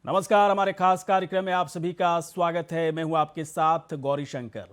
नमस्कार। हमारे खास कार्यक्रम में आप सभी का स्वागत है। मैं हूं आपके साथ गौरी शंकर।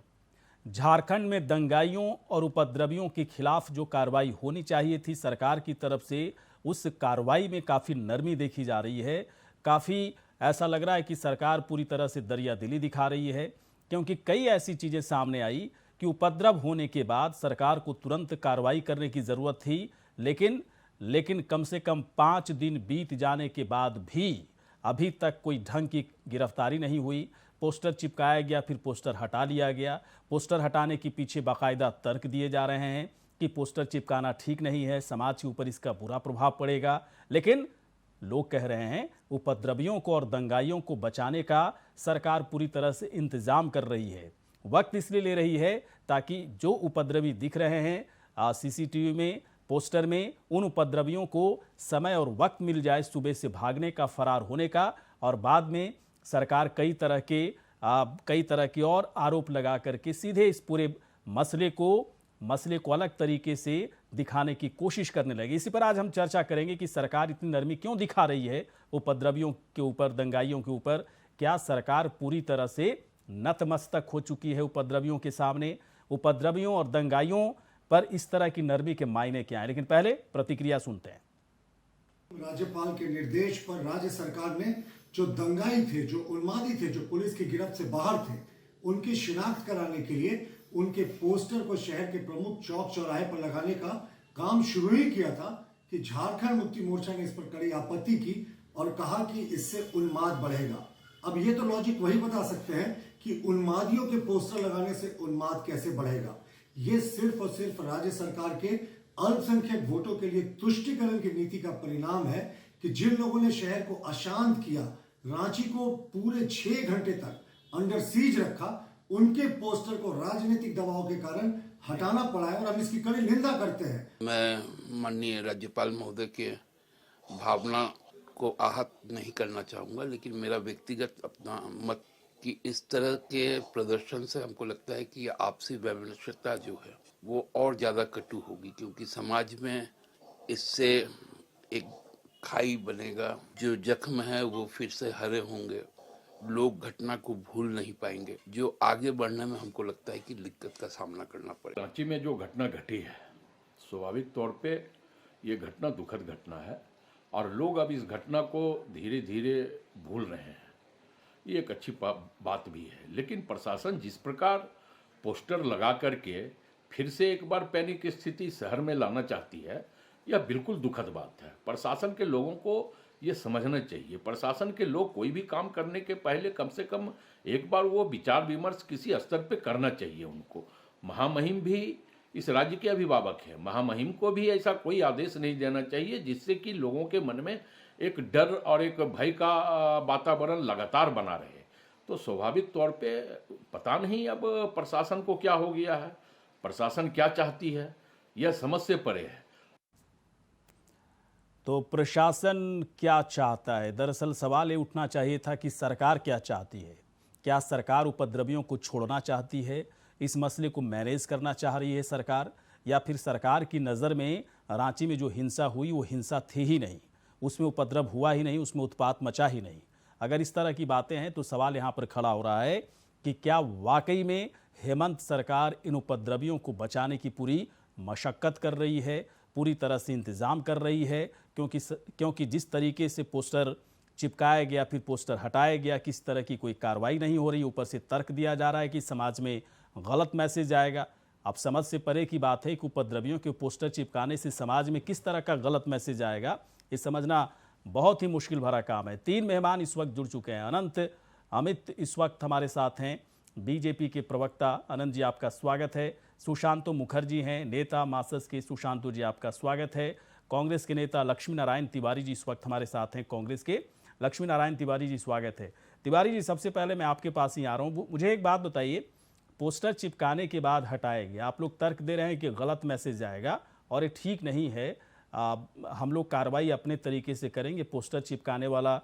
झारखंड में दंगाइयों और उपद्रवियों के खिलाफ जो कार्रवाई होनी चाहिए थी सरकार की तरफ से, उस कार्रवाई में काफ़ी नरमी देखी जा रही है। काफ़ी ऐसा लग रहा है कि सरकार पूरी तरह से दरियादिली दिखा रही है, क्योंकि कई ऐसी चीज़ें सामने आई कि उपद्रव होने के बाद सरकार को तुरंत कार्रवाई करने की ज़रूरत थी। लेकिन कम से कम 5 दिन बीत जाने के बाद भी अभी तक कोई ढंग की गिरफ्तारी नहीं हुई। पोस्टर चिपकाया गया, फिर पोस्टर हटा लिया गया। पोस्टर हटाने के पीछे बाकायदा तर्क दिए जा रहे हैं कि पोस्टर चिपकाना ठीक नहीं है, समाज के ऊपर इसका बुरा प्रभाव पड़ेगा। लेकिन लोग कह रहे हैं उपद्रवियों को और दंगाइयों को बचाने का सरकार पूरी तरह से इंतजाम कर रही है। वक्त इसलिए ले रही है ताकि जो उपद्रवी दिख रहे हैं सीसीटीवी में, पोस्टर में, उन उपद्रवियों को समय और वक्त मिल जाए सुबह से भागने का, फरार होने का। और बाद में सरकार कई तरह के और आरोप लगा करके सीधे इस पूरे मसले को अलग तरीके से दिखाने की कोशिश करने लगी। इसी पर आज हम चर्चा करेंगे कि सरकार इतनी नरमी क्यों दिखा रही है उपद्रवियों के ऊपर, दंगाइयों के ऊपर। क्या सरकार पूरी तरह से नतमस्तक हो चुकी है उपद्रवियों के सामने? उपद्रवियों और दंगाइयों पर इस तरह की नरमी के मायने क्या है? लेकिन पहले प्रतिक्रिया सुनते हैं। राज्यपाल के निर्देश पर राज्य सरकार ने जो दंगाई थे, जो उन्मादी थे, जो पुलिस की गिरफ्त से बाहर थे, उनकी शिनाख्त कराने के लिए उनके पोस्टर को शहर के प्रमुख चौक चौराहे पर लगाने का काम शुरू ही किया था कि झारखंड मुक्ति मोर्चा ने इस पर कड़ी आपत्ति की और कहा कि इससे उन्माद बढ़ेगा। अब ये तो लॉजिक वही बता सकते हैं कि उन्मादियों के पोस्टर लगाने से उन्माद कैसे बढ़ेगा। ये सिर्फ और सिर्फ राज्य सरकार के अल्पसंख्यक वोटों के लिए तुष्टीकरण की नीति का परिणाम है कि जिन लोगों ने शहर को अशांत किया, रांची को पूरे 6 घंटे तक अंडर सीज रखा, उनके पोस्टर को राजनीतिक दबाव के कारण हटाना पड़ा है और हम इसकी कड़ी निंदा करते हैं। मैं माननीय राज्यपाल महोदय के भावना को आहत नहीं करना चाहूँगा, लेकिन मेरा व्यक्तिगत अपना मत कि इस तरह के प्रदर्शन से हमको लगता है कि आपसी वैमनस्यता जो है वो और ज़्यादा कटु होगी, क्योंकि समाज में इससे एक खाई बनेगा। जो जख्म है वो फिर से हरे होंगे, लोग घटना को भूल नहीं पाएंगे, जो आगे बढ़ने में हमको लगता है कि दिक्कत का सामना करना पड़ेगा। रांची में जो घटना घटी है, स्वाभाविक तौर पे ये घटना दुखद घटना है और लोग अब इस घटना को धीरे धीरे भूल रहे हैं। ये एक अच्छी बात भी है, लेकिन प्रशासन जिस प्रकार पोस्टर लगा करके फिर से एक बार पैनिक स्थिति शहर में लाना चाहती है, यह बिल्कुल दुखद बात है। प्रशासन के लोगों को ये समझना चाहिए। प्रशासन के लोग कोई भी काम करने के पहले कम से कम एक बार वो विचार विमर्श किसी स्तर पे करना चाहिए उनको। महामहिम भी इस राज्य के अभिभावक है, महामहिम को भी ऐसा कोई आदेश नहीं देना चाहिए जिससे कि लोगों के मन में एक डर और एक भय का वातावरण लगातार बना रहे। तो स्वाभाविक तौर पे पता नहीं अब प्रशासन को क्या हो गया है, प्रशासन क्या चाहती है, यह समझ से परे है। तो प्रशासन क्या चाहता है? दरअसल सवाल ये उठना चाहिए था कि सरकार क्या चाहती है। क्या सरकार उपद्रवियों को छोड़ना चाहती है? इस मसले को मैनेज करना चाह रही है सरकार? या फिर सरकार की नज़र में रांची में जो हिंसा हुई वो हिंसा थी ही नहीं, उसमें उपद्रव हुआ ही नहीं, उसमें उत्पात मचा ही नहीं? अगर इस तरह की बातें हैं तो सवाल यहाँ पर खड़ा हो रहा है कि क्या वाकई में हेमंत सरकार इन उपद्रवियों को बचाने की पूरी मशक्कत कर रही है, पूरी तरह से इंतज़ाम कर रही है? क्योंकि जिस तरीके से पोस्टर चिपकाया गया, फिर पोस्टर हटाया गया, किस तरह की कोई कार्रवाई नहीं हो रही। ऊपर से तर्क दिया जा रहा है कि समाज में गलत मैसेज आएगा। अब समझ से परे की बात है कि उपद्रवियों के पोस्टर चिपकाने से समाज में किस तरह का गलत मैसेज आएगा, ये समझना बहुत ही मुश्किल भरा काम है। 3 मेहमान इस वक्त जुड़ चुके हैं। अमित इस वक्त हमारे साथ हैं, बीजेपी के प्रवक्ता। अनंत जी, आपका स्वागत है। सुशांतो मुखर्जी हैं, नेता मार्क्सिस्ट के। सुशांतो जी, आपका स्वागत है। कांग्रेस के नेता लक्ष्मी नारायण तिवारी जी इस वक्त हमारे साथ हैं, कांग्रेस के। लक्ष्मी नारायण तिवारी जी, स्वागत है। तिवारी जी, सबसे पहले मैं आपके पास ही आ रहा हूँ। मुझे एक बात बताइए, पोस्टर चिपकाने के बाद हटाया गया, आप लोग तर्क दे रहे हैं कि गलत मैसेज आएगा और ये ठीक नहीं है, हम लोग कार्रवाई अपने तरीके से करेंगे, पोस्टर चिपकाने वाला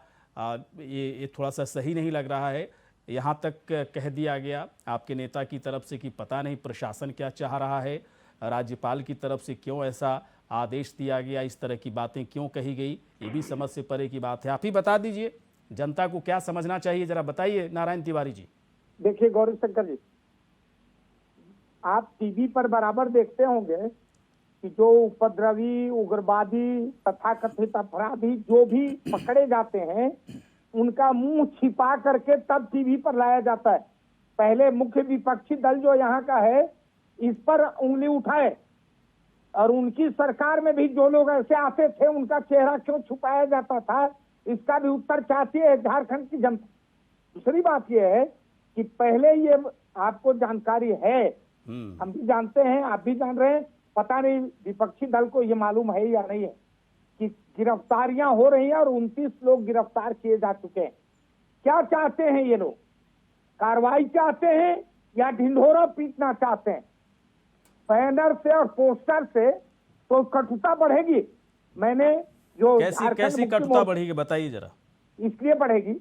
ये थोड़ा सा सही नहीं लग रहा है, यहाँ तक कह दिया गया आपके नेता की तरफ से कि पता नहीं प्रशासन क्या चाह रहा है, राज्यपाल की तरफ से क्यों ऐसा आदेश दिया गया, इस तरह की बातें क्यों कही गई, ये भी समझ से परे की बात है। आप ही बता दीजिए जनता को क्या समझना चाहिए, जरा बताइए नारायण तिवारी जी। देखिए गौरी शंकर जी, आप टीवी पर बराबर देखते होंगे कि जो उपद्रवी, उग्रवादी, तथाकथित अपराधी जो भी पकड़े जाते हैं उनका मुंह छिपा करके तब टीवी पर लाया जाता है। पहले मुख्य विपक्षी दल जो यहाँ का है इस पर उंगली उठाए, और उनकी सरकार में भी जो लोग ऐसे आते थे उनका चेहरा क्यों छुपाया जाता था, इसका भी उत्तर चाहती है झारखंड की जनता। दूसरी बात यह है कि पहले ये आपको जानकारी है, हम भी जानते हैं, आप भी जान रहे हैं, पता नहीं विपक्षी दल को ये मालूम है या नहीं है कि गिरफ्तारियां हो रही हैं और 29 लोग गिरफ्तार किए जा चुके हैं। क्या चाहते हैं ये लोग? कार्रवाई चाहते हैं या ढिंढोरा पीटना चाहते हैं? बैनर से और पोस्टर से तो कटुता बढ़ेगी। मैंने जो कैसी कटुता बढ़ेगी बताइए जरा। इसलिए बढ़ेगी,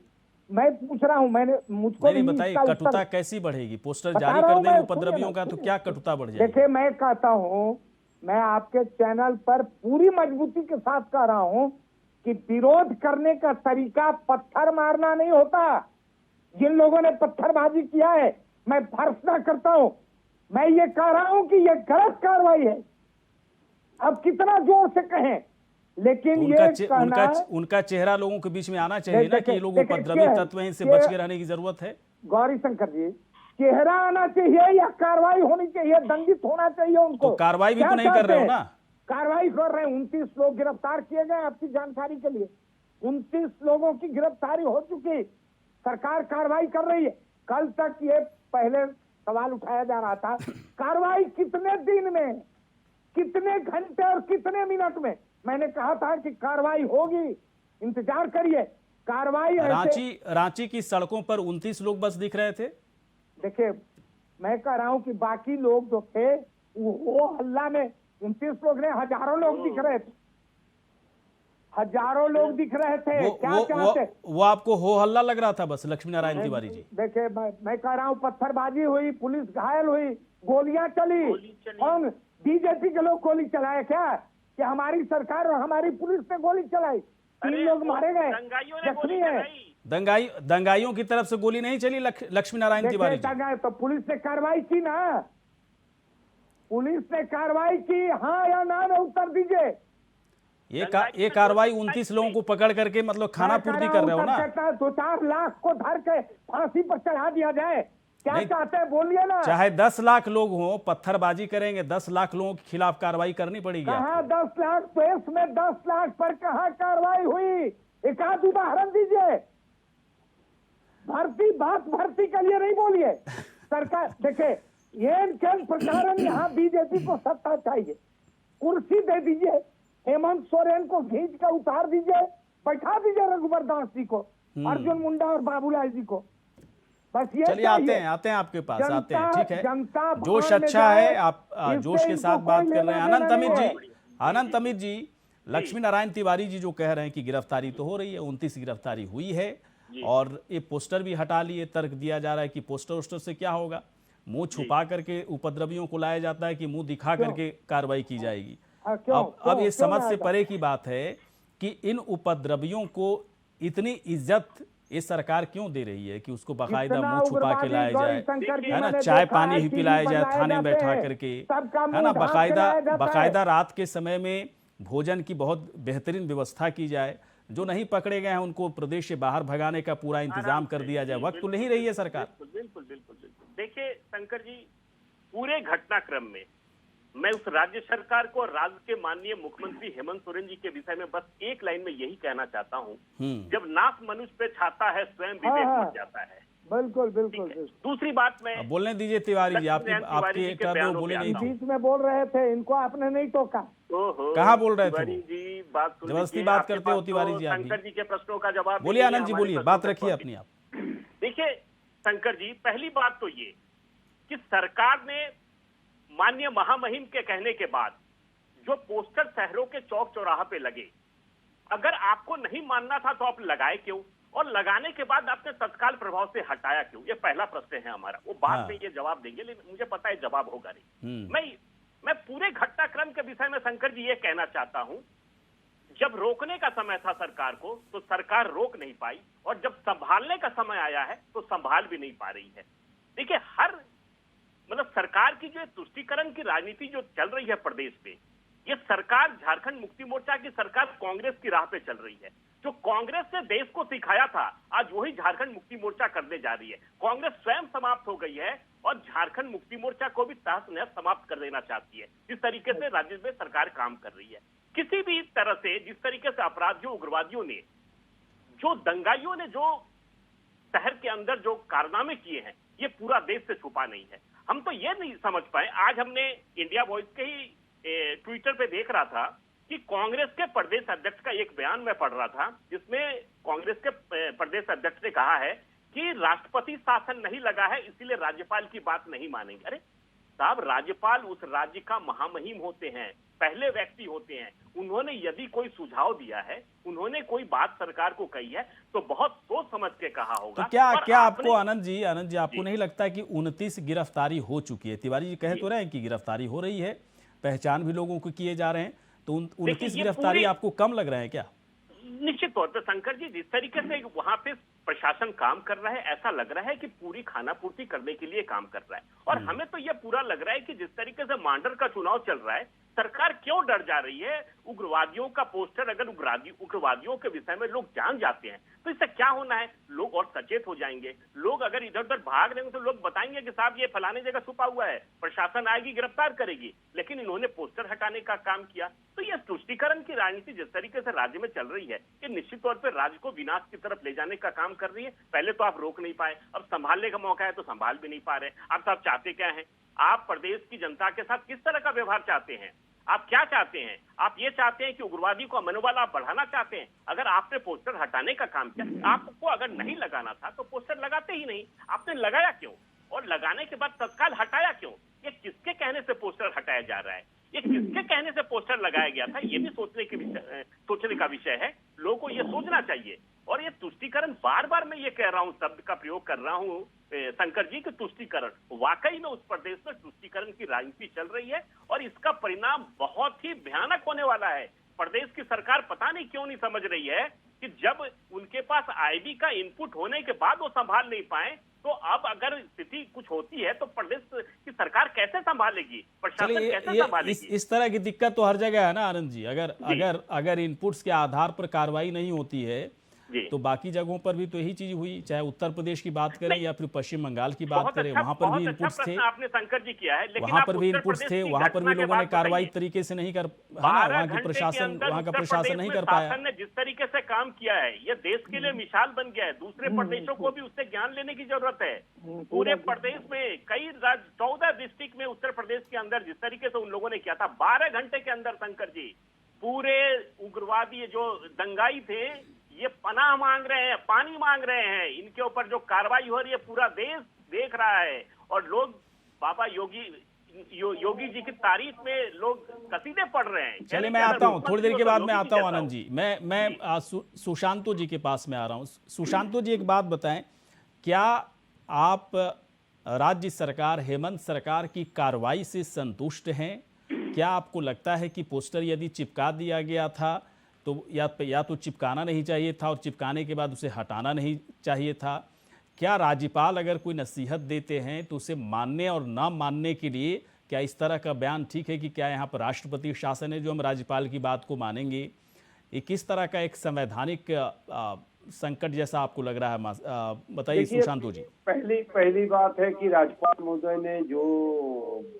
मैं पूछ रहा हूं, मैंने मुझको नहीं बताइए कटुता कैसी बढ़ेगी? पोस्टर जारी कर देंगे उपद्रवियों का तो क्या कटुता बढ़ जाएगी? देखिए मैं कहता हूं, मैं आपके चैनल पर पूरी मजबूती के साथ कह रहा हूं कि विरोध करने का तरीका पत्थर मारना नहीं होता। जिन लोगों ने पत्थरबाजी किया है मैं भर्त्सना करता हूं, मैं ये कह रहा हूं कि ये गलत कार्रवाई है। अब कितना जोर से कहें, लेकिन उनका चेहरा लोगों के बीच में आना चाहिए ना कि ये लोग उपद्रवी तत्व हैं, इनसे बच के रहने की जरूरत है। गौरी शंकर जी, चेहरा आना चाहिए या कार्रवाई होनी चाहिए, दंडित होना चाहिए उनको। तो कार्रवाई भी तो नहीं कर रहे हो ना। कार्रवाई कर रहे हैं, 29 लोग गिरफ्तार किए गए। आपकी जानकारी के लिए 29 लोगों की गिरफ्तारी हो चुकी, सरकार कार्रवाई कर रही है। कल तक ये पहले सवाल उठाया जा रहा था, कार्रवाई कितने दिन में, कितने घंटे और कितने मिनट में? मैंने कहा था कि कार्रवाई होगी, इंतजार करिए। कार्रवाई रांची की सड़कों पर 29 लोग बस दिख रहे थे। देखिए मैं कह रहा हूं कि बाकी लोग जो थे वो हल्ला में 29 लोग ने, हजारों लोग दिख रहे थे, हजारों लोग दिख रहे थे। क्या चाहते? वो आपको हो हल्ला लग रहा था बस, लक्ष्मी नारायण तिवारी जी? देखिए मैं कह रहा हूं पत्थरबाजी हुई, पुलिस घायल हुई, गोलियां चली। कौन? बीजेपी के लोग गोली चलाए क्या? कि हमारी सरकार और हमारी पुलिस ने गोली चलाई? 3 लोग मारे गए, जख्मी है। दंगाइयों की तरफ से गोली नहीं चली लक्ष्मी नारायण तिवारी जी? तो पुलिस ने कार्रवाई की ना, पुलिस ने कार्रवाई की, हाँ या ना में उत्तर दीजिए। ये कार्रवाई 29 लोगों को पकड़ करके मतलब खाना पूर्ति कर रहे हो ना? 2-4 लाख को धर के फांसी पर चढ़ा दिया जाए, क्या चाहते हैं बोलिए ना। चाहे 10 लाख लोग हों, पत्थरबाजी करेंगे, 10 लाख लोगों के खिलाफ कार्रवाई करनी पड़ेगी। कहाँ 10 लाख? पेश में 10 लाख पर कहाँ कार्रवाई हुई? एक आध उदाहरण दीजिए। भर्ती के लिए नहीं बोलिए। सरकार देखिए, ये प्रचारण, यहाँ बीजेपी को सत्ता चाहिए, कुर्सी दे दीजिए, हेमंत सोरेन को खींच कर उतार दीजिए, बैठा दीजिए रघुवर दास जी को, अर्जुन मुंडा और बाबूलाल जी को। बस ये चलिए आते हैं आपके पास, आते हैं, ठीक है। जोश अच्छा है, आप जोश के साथ बात कर रहे हैं। अनंत अमित जी, लक्ष्मी नारायण तिवारी जी जो कह रहे हैं कि गिरफ्तारी तो हो रही है, 29 गिरफ्तारी हुई है और ये पोस्टर भी हटा लिए। तर्क दिया जा रहा है कि पोस्टर से क्या होगा, मुंह छुपा करके उपद्रवियों को लाया जाता है कि मुंह दिखा करके कार्रवाई की जाएगी। अब ये समझ से परे की बात है कि इन उपद्रवियों को इतनी इज्जत ये सरकार क्यों दे रही है कि उसको बाकायदा मुंह छुपा के लाया जाए, है ना, चाय पानी ही पिलाया जाए थाने में बैठा करके, है ना, बाकायदा रात के समय में भोजन की बहुत बेहतरीन व्यवस्था की जाए। जो नहीं पकड़े गए हैं उनको प्रदेश से बाहर भगाने का पूरा इंतजाम कर दिया जाए। वक्त तो नहीं रही है सरकार। बिल्कुल। देखिए शंकर जी, पूरे घटनाक्रम में मैं उस राज्य सरकार को, राज्य के माननीय मुख्यमंत्री हेमंत सोरेन जी के विषय में बस एक लाइन में यही कहना चाहता हूं, जब नाक मनुष्य पे छाता है स्वयं विवेक मर जाता है। बिल्कुल। दूसरी बात में बोलने दीजिए तिवारी जी, आपकी बोले नहीं थी, बीच में बोल रहे थे, इनको आपने नहीं टोका। कहाँ बोल रहे थे जी? बात जबरदस्ती बात करते हो तिवारी जी। शंकर जी के प्रश्नों का जवाब बोलिए। आनंद जी बोलिए, बात रखिए अपनी आप। देखिए शंकर जी, पहली बात तो ये कि सरकार ने माननीय महामहिम के कहने के बाद जो पोस्टर शहरों के चौक चौराहा पे लगे, अगर आपको नहीं मानना था तो आप लगाए क्यों, और लगाने के बाद आपने तत्काल प्रभाव से हटाया क्यों? ये पहला प्रश्न है हमारा। वो बाद में ये जवाब देंगे, लेकिन मुझे पता है जवाब होगा नहीं। मैं पूरे घटनाक्रम के विषय में शंकर जी ये कहना चाहता हूं, जब रोकने का समय था सरकार को तो सरकार रोक नहीं पाई, और जब संभालने का समय आया है तो संभाल भी नहीं पा रही है। देखिए, हर मतलब सरकार की जो तुष्टीकरण की राजनीति जो चल रही है प्रदेश में, ये सरकार झारखंड मुक्ति मोर्चा की सरकार कांग्रेस की राह पे चल रही है। जो कांग्रेस ने देश को सिखाया था, आज वही झारखंड मुक्ति मोर्चा करने जा रही है। कांग्रेस स्वयं समाप्त हो गई है और झारखंड मुक्ति मोर्चा को भी तहस नहस समाप्त कर देना चाहती है। जिस तरीके से राज्य में सरकार काम कर रही है, किसी भी तरह से जिस तरीके से अपराधियों उग्रवादियों ने, जो दंगाइयों ने जो शहर के अंदर जो कारनामे किए हैं, ये पूरा देश से छुपा नहीं है। हम तो ये नहीं समझ पाए। आज हमने इंडिया वॉइस के ही ट्विटर पे देख रहा था कि कांग्रेस के प्रदेश अध्यक्ष का एक बयान मैं पढ़ रहा था, जिसमें कांग्रेस के प्रदेश अध्यक्ष ने कहा है कि राष्ट्रपति शासन नहीं लगा है, इसीलिए राज्यपाल की बात नहीं मानेंगे। अरे साहब, राज्यपाल उस राज्य का महामहिम होते हैं, पहले व्यक्ति होते हैं। उन्होंने यदि कोई सुझाव दिया है, उन्होंने कोई बात सरकार को कही है, तो बहुत सोच समझ के कहा होगा। तो क्या आपको आनंद जी आपको नहीं लगता कि 29 गिरफ्तारी हो चुकी है? तिवारी जी कह तो रहे हैं कि गिरफ्तारी हो रही है, पहचान भी लोगों को किए जा रहे हैं, तो 29 गिरफ्तारी आपको कम लग रहा है क्या? निश्चित तौर पर शंकर जी, जिस तरीके से वहां पे प्रशासन काम कर रहा है, ऐसा लग रहा है कि पूरी खाना पूर्ति करने के लिए काम कर रहा है। और हमें तो यह पूरा लग रहा है कि जिस तरीके से मांडर का चुनाव चल रहा है, सरकार क्यों डर जा रही है? उग्रवादियों का पोस्टर अगर उग्रवादियों के विषय में लोग जान जाते हैं तो इससे क्या होना है? लोग और सचेत हो जाएंगे। लोग अगर इधर उधर भाग रहे हैं तो लोग बताएंगे कि साहब ये फलाने जगह छुपा हुआ है, प्रशासन आएगी गिरफ्तार करेगी। लेकिन इन्होंने पोस्टर हटाने का काम किया। तो यह तुष्टीकरण की राजनीति जिस तरीके से राज्य में चल रही है, ये निश्चित तौर पर राज्य को विनाश की तरफ ले जाने का काम कर रही है। पहले तो आप रोक नहीं पाए, अब संभालने का मौका है तो संभाल भी नहीं पा रहे। अब तो आप चाहते क्या है? आप प्रदेश की जनता के साथ किस तरह का व्यवहार चाहते हैं? आप क्या चाहते हैं? आप ये चाहते हैं कि उग्रवादी का मनोबल आप बढ़ाना चाहते हैं? अगर आपने पोस्टर हटाने का काम किया, आपको अगर नहीं लगाना था तो पोस्टर लगाते ही नहीं। आपने लगाया क्यों? और लगाने के बाद तत्काल हटाया क्यों? ये किसके कहने से पोस्टर हटाया जा रहा है? ये किसके कहने से पोस्टर लगाया गया था? ये भी सोचने का विषय है। लोगों को ये सोचना चाहिए। और ये तुष्टीकरण, बार बार मैं ये कह रहा हूं, शब्द का प्रयोग कर रहा हूं शंकर जी, कि तुष्टीकरण, वाकई में उस प्रदेश में तुष्टीकरण की राजनीति चल रही है और इसका परिणाम बहुत ही भयानक होने वाला है। प्रदेश की सरकार पता नहीं क्यों नहीं समझ रही है कि जब उनके पास आईबी का इनपुट होने के बाद वो संभाल नहीं पाए, तो अब अगर स्थिति कुछ होती है तो प्रदेश की सरकार कैसे संभालेगी? प्रशासन कैसे संभालेगी? इस तरह की दिक्कत तो हर जगह है ना आनंद जी। अगर इनपुट्स के आधार पर कार्रवाई नहीं होती है तो बाकी जगहों पर भी तो यही चीज हुई, चाहे उत्तर प्रदेश की बात करें या फिर पश्चिम बंगाल की बात करें, वहां पर भी इनपुट्स थे। आपने शंकर जी किया है, लेकिन वहां पर भी इनपुट्स थे, वहां पर भी लोगों ने कार्रवाई तरीके से नहीं कर, वहां का प्रशासन नहीं कर पाया। ने जिस तरीके से काम किया है, ये देश के लिए मिसाल बन गया है। दूसरे प्रदेशों को भी उससे ज्ञान लेने की जरूरत है। पूरे प्रदेश में कई 14 डिस्ट्रिक्ट में उत्तर प्रदेश के अंदर जिस तरीके से उन लोगों ने किया था, 12 घंटे के अंदर शंकर जी पूरे उग्रवादी जो दंगाई थे, ये पनाह मांग रहे हैं, पानी मांग रहे हैं। इनके ऊपर जो कार्रवाई हो रही है पूरा देश देख रहा है। और लोग बाबा योगी जी की तारीफ में लोग कसीदे पढ़ रहे हैं। चलिए मैं आता हूं, थोड़ी देर के बाद मैं आता हूं आनंद जी। मैं सुशांतो जी के पास में आ रहा हूं। सुशांतो जी, एक बात बताएं, क्या आप राज्य सरकार, हेमंत सरकार की कार्रवाई से संतुष्ट हैं? क्या आपको लगता है कि पोस्टर यदि चिपका दिया गया था तो या तो चिपकाना नहीं चाहिए था और चिपकाने के बाद उसे हटाना नहीं चाहिए था? क्या राज्यपाल अगर कोई नसीहत देते हैं तो उसे मानने और ना मानने के लिए क्या इस तरह का बयान ठीक है कि क्या यहाँ पर राष्ट्रपति शासन है जो हम राज्यपाल की बात को मानेंगे? ये किस तरह का एक संवैधानिक संकट जैसा आपको लग रहा है? बताइए सुशांतो जी। पहली बात है कि राज्यपाल महोदय ने जो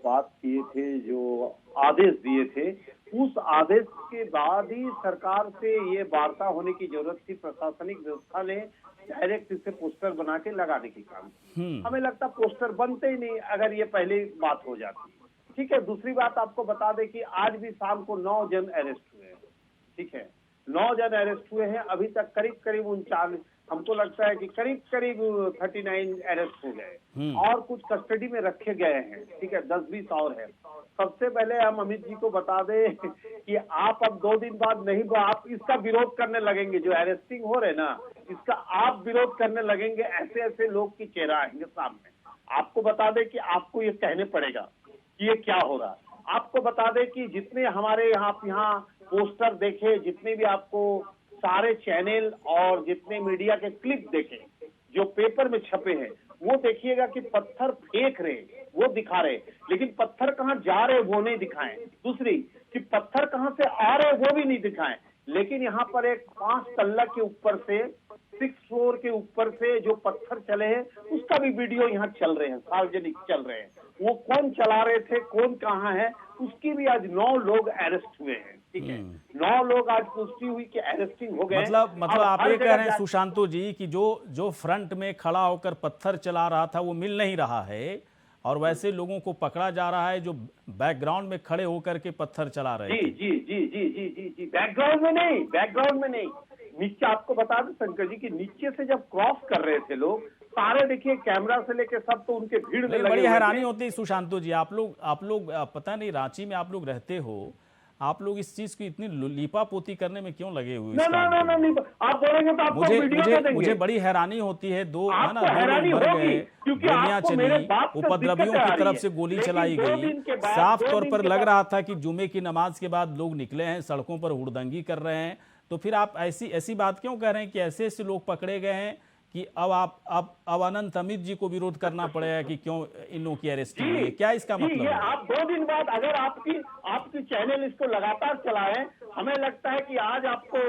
बात किए थे, जो आदेश दिए थे, उस आदेश के बाद ही सरकार से ये वार्ता होने की जरूरत थी। प्रशासनिक व्यवस्था ने डायरेक्ट इसे पोस्टर बना के लगाने की काम। हमें लगता पोस्टर बनते ही नहीं अगर ये पहली बात हो जाती। ठीक है, दूसरी बात आपको बता दें कि आज भी शाम को 9 जन अरेस्ट हुए हैं। ठीक है, 9 जन अरेस्ट हुए हैं। अभी तक करीब 39, हमको लगता है कि करीब 39 अरेस्ट हो गए और कुछ कस्टडी में रखे गए हैं। ठीक है, 10-20 और है। सबसे पहले हम अमित जी को बता दें कि आप अब 2 दिन बाद नहीं, आप इसका विरोध करने लगेंगे। जो अरेस्टिंग हो रहे ना, इसका आप विरोध करने लगेंगे। ऐसे ऐसे लोग की चेहरा आएंगे सामने। आपको बता दें कि आपको ये कहने पड़ेगा कि ये क्या हो रहा है। आपको बता दें कि जितने हमारे यहाँ पोस्टर देखे, जितने भी आपको सारे चैनल और जितने मीडिया के क्लिप देखे जो पेपर में छपे हैं, वो देखिएगा कि पत्थर फेंक रहे, वो दिखा रहे, लेकिन पत्थर कहाँ जा रहे वो नहीं दिखाएं। दूसरी कि पत्थर कहाँ से आ रहे वो भी नहीं दिखाएं। लेकिन यहाँ पर एक 5 तल्ला के ऊपर से 6 फ्लोर के ऊपर से जो पत्थर चले हैं उसका भी वीडियो यहाँ चल रहे हैं, सार्वजनिक चल रहे हैं। वो कौन चला रहे थे, कौन कहाँ है, उसकी भी आज 9 लोग अरेस्ट हुए हैं। ठीक है, 9 लोग आज पुष्टि हुई कि अरेस्टिंग हो गए। मतलब आप ये कह रहे हैं सुशांतु जी कि जो फ्रंट में खड़ा होकर पत्थर चला रहा था वो मिल नहीं रहा है, और वैसे लोगों को पकड़ा जा रहा है जो बैकग्राउंड में खड़े होकर के पत्थर चला रहे जी थे। जी जी जी जी जी जी बैकग्राउंड में नहीं। नीचे आपको बता दें शंकर जी कि नीचे से जब क्रॉस कर रहे थे लोग सारे, देखिए कैमरा से लेके सब, तो उनके भीड़ में लगे बड़ी हुए हैरानी थे। होती है सुशांतु जी, आप लोग पता नहीं रांची में आप लोग रहते हो, आप लोग इस चीज की इतनी लीपा पोती करने में क्यों लगे हुए? नहीं, आप बोलेंगे तो आपको वीडियो दे देंगे। मुझे बड़ी हैरानी होती है, दो है ना, आपको दो हैरानी लोग मर होगी, गए, क्योंकि गोलियां आपको मेरे चली, बात से उपद्रवियों दिक्कत आ की रही तरफ है। से गोली लेकिन चलाई 2 गई। दिन के बाद, साफ 2 तौर दिन पर के लग बाद- रहा था कि जुमे की नमाज के बाद लोग निकले हैं, सड़कों पर हुड़दंगी कर रहे हैं, तो फिर आप ऐसी बात क्यों कह रहे हैं कि ऐसे लोग पकड़े गए हैं कि अब अनंत अमित जी को विरोध करना पड़ेगा कि क्यों इन लोगों की अरेस्टिंग हुई है? क्या इसका मतलब ये है? आप 2 दिन बाद अगर आपकी चैनल इसको लगातार चलाएं, हमें लगता है कि आज आपको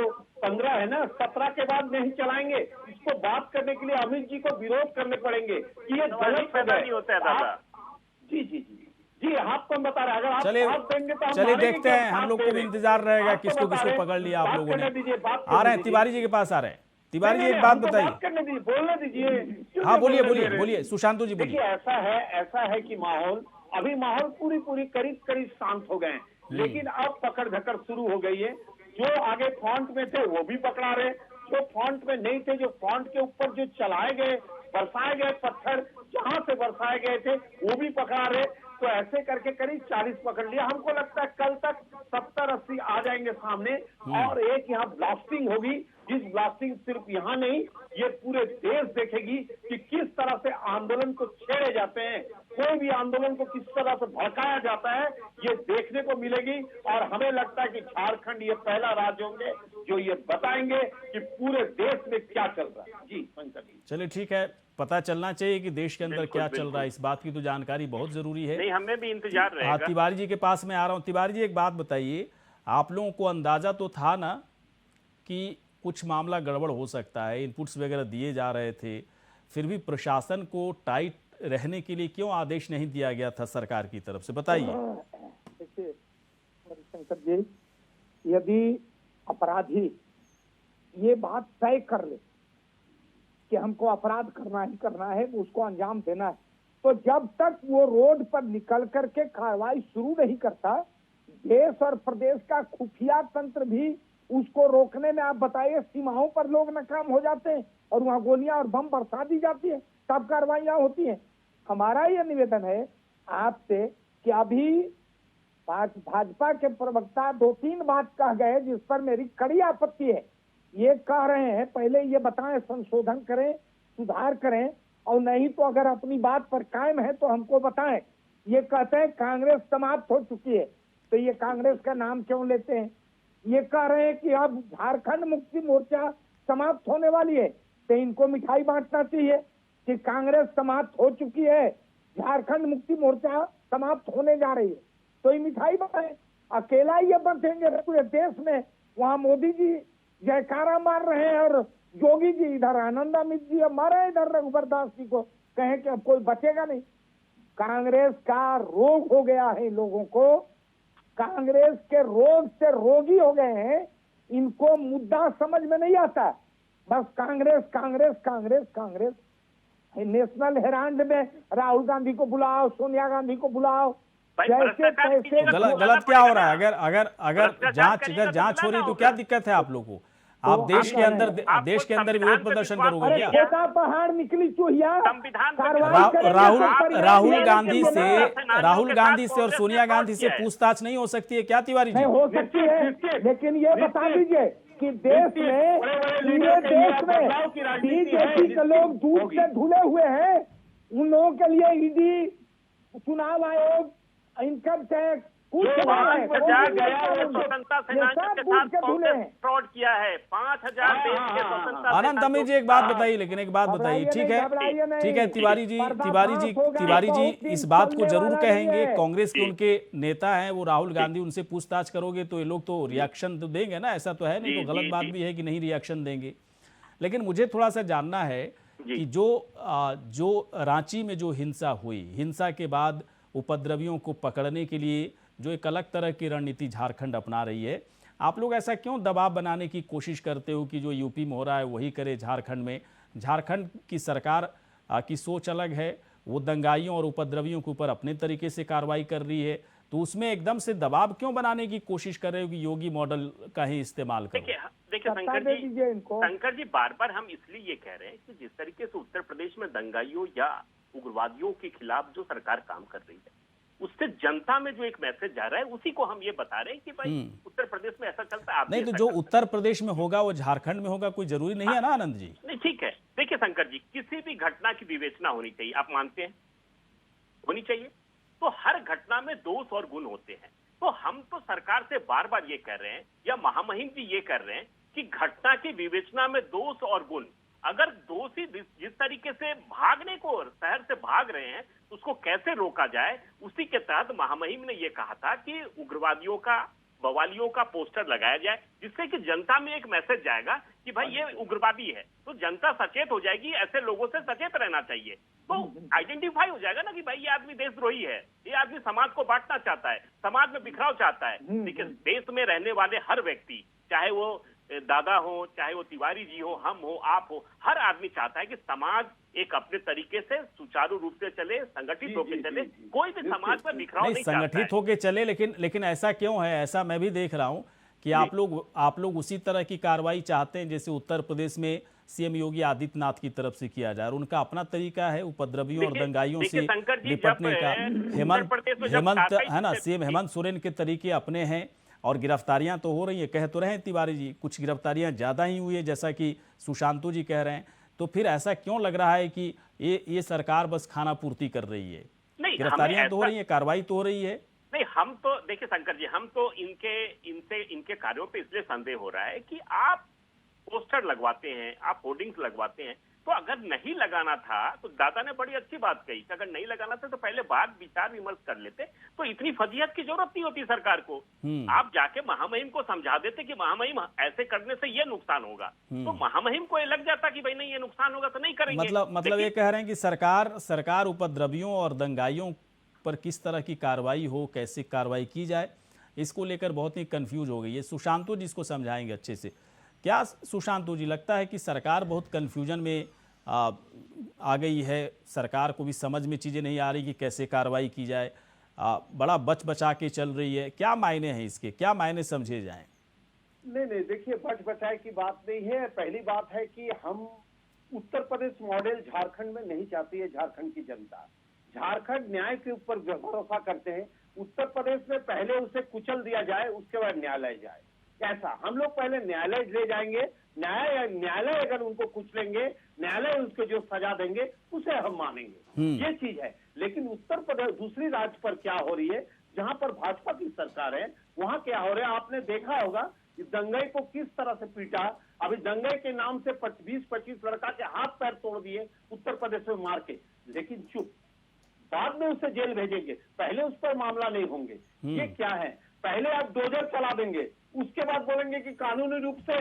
15 है ना, 17 के बाद नहीं चलाएंगे। इसको बात करने के लिए अमित जी को विरोध करने पड़ेंगे कि ये गलत पैदा नहीं होता है दादा। जी जी जी जी, आपको हम बता रहे हैं, अगर आप चलिए साथ देंगे तो हम चलिए मानेंगे देखते कि हैं, आप हम लोग साथ को दे भी रहे हैं। इंतजार रहेगा आपको किसको बता किसको रहे हैं, पकड़ लिया आप बात लोगों ने। करने दीजिए, बात आ रहे करने हैं तिवारी जी के पास आ रहे हैं। तिवारी जी एक बात हमको बताइए। बात करने दीजिए, बोलने दीजिए। क्यों हाँ नहीं बोलिए बोलने दे रहे? बोलिए सुशांतु जी देखिए बोलिए। ऐसा है कि माहौल पूरी करीब शांत हो गए हैं, लेकिन अब पकड़ धकड़ शुरू हो गई है। जो आगे फ्रंट में थे वो भी पकड़ा रहे, जो फ्रंट में नहीं थे, जो फ्रंट के ऊपर जो चलाए गए, बरसाए गए पत्थर, जहां से बरसाए गए थे वो भी पकड़ा रहे। तो ऐसे करके करीब 40 पकड़ लिया। हमको लगता है कल तक 70-80 आ जाएंगे सामने, और एक यहाँ ब्लास्टिंग होगी, जिस ब्लास्टिंग सिर्फ यहाँ नहीं, ये पूरे देश देखेगी कि किस तरह से आंदोलन को छेड़े जाते हैं, कोई भी आंदोलन को किस तरह से भड़काया जाता है, ये देखने को मिलेगी। और हमें लगता है कि झारखंड ये पहला राज्य होंगे जो ये बताएंगे कि पूरे देश में क्या चल रहा है। जी शंकर जी, चलिए ठीक है, पता चलना चाहिए कि देश के अंदर क्या चल रहा है, इस बात की तो जानकारी बहुत जरूरी है। नहीं, हमें भी इंतजार हाँ, रहेगा। तिवारी जी के पास मैं आ रहा हूँ। तिवारी जी एक बात बताइए, आप लोगों को अंदाजा तो था ना कि कुछ मामला गड़बड़ हो सकता है, इनपुट्स वगैरह दिए जा रहे थे, फिर भी प्रशासन को टाइट रहने के लिए क्यों आदेश नहीं दिया गया था सरकार की तरफ से, बताइए। देखिए शंकर जी, यदि अपराधी ये बात तय कर ले कि हमको अपराध करना ही करना है, उसको अंजाम देना है, तो जब तक वो रोड पर निकल करके कार्रवाई शुरू नहीं करता, देश और प्रदेश का खुफिया तंत्र भी उसको रोकने में, आप बताइए, सीमाओं पर लोग नाकाम हो जाते हैं और वहां गोलियां और बम बरसा दी जाती है, तब कार्रवाइयां होती हैं। हमारा यह निवेदन है आपसे कि अभी भाजपा के प्रवक्ता 2-3 बात कह गए जिस पर मेरी कड़ी आपत्ति है। ये कह रहे हैं पहले ये बताएं, संशोधन करें, सुधार करें, और नहीं तो अगर अपनी बात पर कायम है तो हमको बताएं। ये कहते हैं कांग्रेस समाप्त हो चुकी है, तो ये कांग्रेस का नाम क्यों लेते हैं? ये कह रहे हैं कि अब झारखंड मुक्ति मोर्चा समाप्त होने वाली है, तो इनको मिठाई बांटना चाहिए कि कांग्रेस समाप्त हो चुकी है, झारखंड मुक्ति मोर्चा समाप्त होने जा रही है, तो ये मिठाई बांटे। अकेला ये बंटेंगे पूरे देश में, वहां मोदी जी जयकारा मार रहे हैं और योगी जी इधर, आनंद अमित जी मारे इधर, रघुवर दास जी को कहें कि अब कोई बचेगा नहीं। कांग्रेस का रोग हो गया है, लोगों को कांग्रेस के रोग से रोगी हो गए हैं। इनको मुद्दा समझ में नहीं आता, बस कांग्रेस कांग्रेस कांग्रेस कांग्रेस। नेशनल हेराल्ड में राहुल गांधी को बुलाओ, सोनिया गांधी को बुलाओ, जैसे तैसे। गलत क्या हो रहा है? अगर जांच हो रही तो क्या दिक्कत है आप लोगों को? आप देश के अंदर विरोध प्रदर्शन करोगे क्या? छोटा पहाड़ निकली चूहिया। राहुल गांधी से और सोनिया गांधी से पूछताछ नहीं हो सकती है क्या तिवारी जी? हो सकती है, लेकिन ये बता दीजिए कि देश में, पूरे देश में बीजेपी के लोग दूध से धुले हुए हैं, उन लोगों के लिए ईडी, चुनाव आयोग, इनकम टैक्स, पूछ के धुले हैं, 5,000 वो भी देश के स्वतंत्रता सेनानियों के साथ कांग्रेस फ्रॉड किया है। 5,000 देश के स्वतंत्रता आनंद अमीर जी एक बात बताइए, लेकिन एक बात बताइए, ठीक है ठीक है, तिवारी जी इस बात को जरूर कहेंगे, कांग्रेस के उनके नेता हैं वो राहुल गांधी, उनसे पूछताछ करोगे तो ये लोग तो रिएक्शन तो देंगे ना, ऐसा तो है नहीं, तो गलत बात भी है कि नहीं रिएक्शन देंगे। लेकिन मुझे थोड़ा सा जानना है कि जो रांची में जो हिंसा हुई, हिंसा के बाद उपद्रवियों को पकड़ने के लिए जो एक अलग तरह की रणनीति झारखंड अपना रही है, आप लोग ऐसा क्यों दबाव बनाने की कोशिश करते हो कि जो यूपी में हो रहा है वही करे झारखंड में? झारखंड की सरकार की सोच अलग है, वो दंगाइयों और उपद्रवियों के ऊपर अपने तरीके से कार्रवाई कर रही है, तो उसमें एकदम से दबाव क्यों बनाने की कोशिश कर रहे हो कि योगी मॉडल का ही इस्तेमाल करो? देखिए शंकर जी बार बार हम इसलिए ये कह रहे हैं कि जिस तरीके से उत्तर प्रदेश में दंगाइयों या उग्रवादियों के खिलाफ जो सरकार काम कर रही है, उससे जनता में जो एक मैसेज जा रहा है उसी को हम ये बता रहे हैं कि भाई उत्तर प्रदेश में ऐसा चलता है, आप नहीं तो जो उत्तर प्रदेश में होगा वो झारखंड में होगा, कोई जरूरी नहीं है ना आनंद जी? नहीं ठीक है, देखिए शंकर जी, किसी भी घटना की विवेचना होनी चाहिए, आप मानते हैं होनी चाहिए, तो हर घटना में दोष और गुण होते हैं। तो हम तो सरकार से बार बार ये कह रहे हैं, या महामहिम जी ये कर रहे हैं कि घटना की विवेचना में दोष और गुण, अगर दोषी जिस तरीके से भागने को शहर से भाग रहे हैं उसको कैसे रोका जाए, उसी के तहत महामहिम ने ये कहा था कि उग्रवादियों का, बवालियों का पोस्टर लगाया जाए, जिससे कि जनता में एक मैसेज जाएगा कि भाई ये उग्रवादी है, तो जनता सचेत हो जाएगी, ऐसे लोगों से सचेत रहना चाहिए, तो आइडेंटिफाई हो जाएगा ना कि भाई ये आदमी देशद्रोही है, ये आदमी समाज को बांटना चाहता है, समाज में बिखराव चाहता है। देखिए देश में रहने वाले हर व्यक्ति, चाहे वो दादा हो, चाहे वो तिवारी जी हो, हम हो, आप हो, हर आदमी चाहता है कि समाज एक अपने तरीके से सुचारू रूप से चले, संगठित होकर चले, कोई भी समाज पर बिखराव नहीं चाहता है। संगठित होकर चले, लेकिन ऐसा क्यों है? ऐसा मैं भी देख रहा हूं कि आप लोग उसी तरह की कार्रवाई चाहते हैं जैसे उत्तर प्रदेश में सीएम योगी आदित्यनाथ की तरफ से किया जाए, और उनका अपना तरीका है उपद्रवियों और दंगाइयों से निपटने का। हेमंत है ना, सीएम हेमंत सोरेन के तरीके अपने हैं, और गिरफ्तारियां तो हो रही है, कह तो रहे हैं तिवारी जी, कुछ गिरफ्तारियां ज्यादा ही हुई है जैसा कि सुशांतु जी कह रहे हैं, तो फिर ऐसा क्यों लग रहा है कि ये सरकार बस खाना पूर्ति कर रही है? गिरफ्तारियां तो हो रही है, कार्रवाई तो हो रही है। नहीं, हम तो देखिए शंकर जी, हम तो इनके कार्यों पे इसलिए संदेह हो रहा है कि आप पोस्टर लगवाते हैं, आप होर्डिंग्स लगवाते हैं, तो अगर नहीं लगाना था तो दादा ने बड़ी अच्छी बात कही कि अगर नहीं लगाना था तो पहले बात विचार विमर्श कर लेते, तो इतनी फजीहत की जरूरत नहीं होती सरकार को। आप जाके महामहिम को समझा देते कि महामहिम ऐसे करने से ये नुकसान होगा, तो महामहिम को ये लग जाता कि भाई नहीं ये नुकसान होगा तो नहीं करेंगे। मतलब ये कह रहे हैं कि सरकार उपद्रवियों और दंगाइयों पर किस तरह की कार्रवाई हो, कैसे कार्रवाई की जाए, इसको लेकर बहुत ही कंफ्यूज हो गई है। सुशांतु जी इसको समझाएंगे अच्छे से। क्या सुशांतु जी लगता है कि सरकार बहुत कंफ्यूजन में आ गई है, सरकार को भी समझ में चीज़ें नहीं आ रही कि कैसे कार्रवाई की जाए, बड़ा बचा के चल रही है, क्या मायने हैं इसके, क्या मायने समझे जाएं? नहीं, देखिए बचाए की बात नहीं है। पहली बात है कि हम उत्तर प्रदेश मॉडल झारखंड में नहीं चाहती है। झारखंड की जनता, झारखंड न्याय के ऊपर भरोसा करते हैं। उत्तर प्रदेश में पहले उसे कुचल दिया जाए, उसके बाद न्यायालय जाए। ऐसा हम लोग पहले न्यायालय ले जाएंगे, न्यायालय अगर उनको कुचलेंगे, न्यायालय उसको जो सजा देंगे उसे हम मानेंगे, ये चीज है। लेकिन उत्तर प्रदेश दूसरी राज्य पर क्या हो रही है, जहां पर भाजपा की सरकार है, वहां क्या हो रहा है आपने देखा होगा कि दंगई को किस तरह से पीटा। अभी दंगई के नाम से 20-25 लड़का के हाथ पैर तोड़ दिए उत्तर प्रदेश में मार के, लेकिन चुप, बाद में उसे जेल भेजेंगे, पहले उस पर मामला नहीं होंगे। ये क्या है, पहले आप डोजर चला देंगे, उसके बाद बोलेंगे कि कानूनी रूप से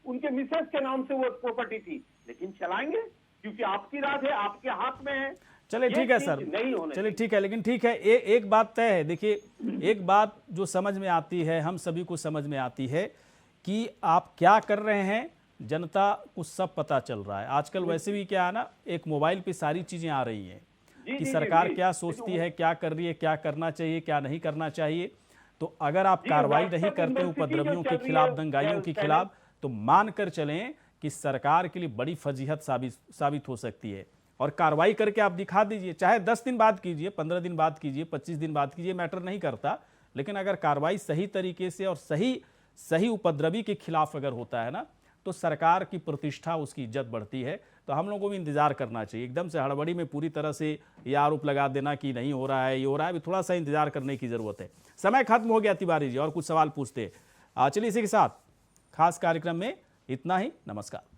उनके मिसेस के नाम से वो प्रॉपर्टी थी, लेकिन चलाएंगे क्योंकि आपकी राज है, आपके हाथ में है। चलिए ठीक है सर, चलिए ठीक है, लेकिन ठीक है, एक बात तय है। देखिए एक बात जो समझ में आती है, हम सभी को समझ में आती है कि आप क्या कर रहे हैं, जनता को सब पता चल रहा है। आजकल वैसे भी क्या है ना, एक मोबाइल पे सारी चीजें आ रही हैं कि सरकार क्या सोचती है, क्या कर रही है, क्या करना चाहिए, क्या नहीं करना चाहिए। तो अगर आप कार्रवाई नहीं करते उपद्रवियों के खिलाफ, दंगाइयों के खिलाफ, तो मान कर चलें कि सरकार के लिए बड़ी फजीहत साबित हो सकती है। और कार्रवाई करके आप दिखा दीजिए, चाहे 10 दिन बाद कीजिए, 15 दिन बाद कीजिए, 25 दिन बाद कीजिए, मैटर नहीं करता। लेकिन अगर कार्रवाई सही तरीके से और सही उपद्रवी के खिलाफ अगर होता है ना, तो सरकार की प्रतिष्ठा, उसकी इज्जत बढ़ती है। तो हम लोगों को भी इंतजार करना चाहिए। एकदम से हड़बड़ी में पूरी तरह से ये आरोप लगा देना कि नहीं हो रहा है, ये हो रहा है, अभी थोड़ा सा इंतजार करने की जरूरत है। समय खत्म हो गया तिवारी जी, और कुछ सवाल पूछते। चलिए इसी के साथ खास कार्यक्रम में इतना ही। नमस्कार।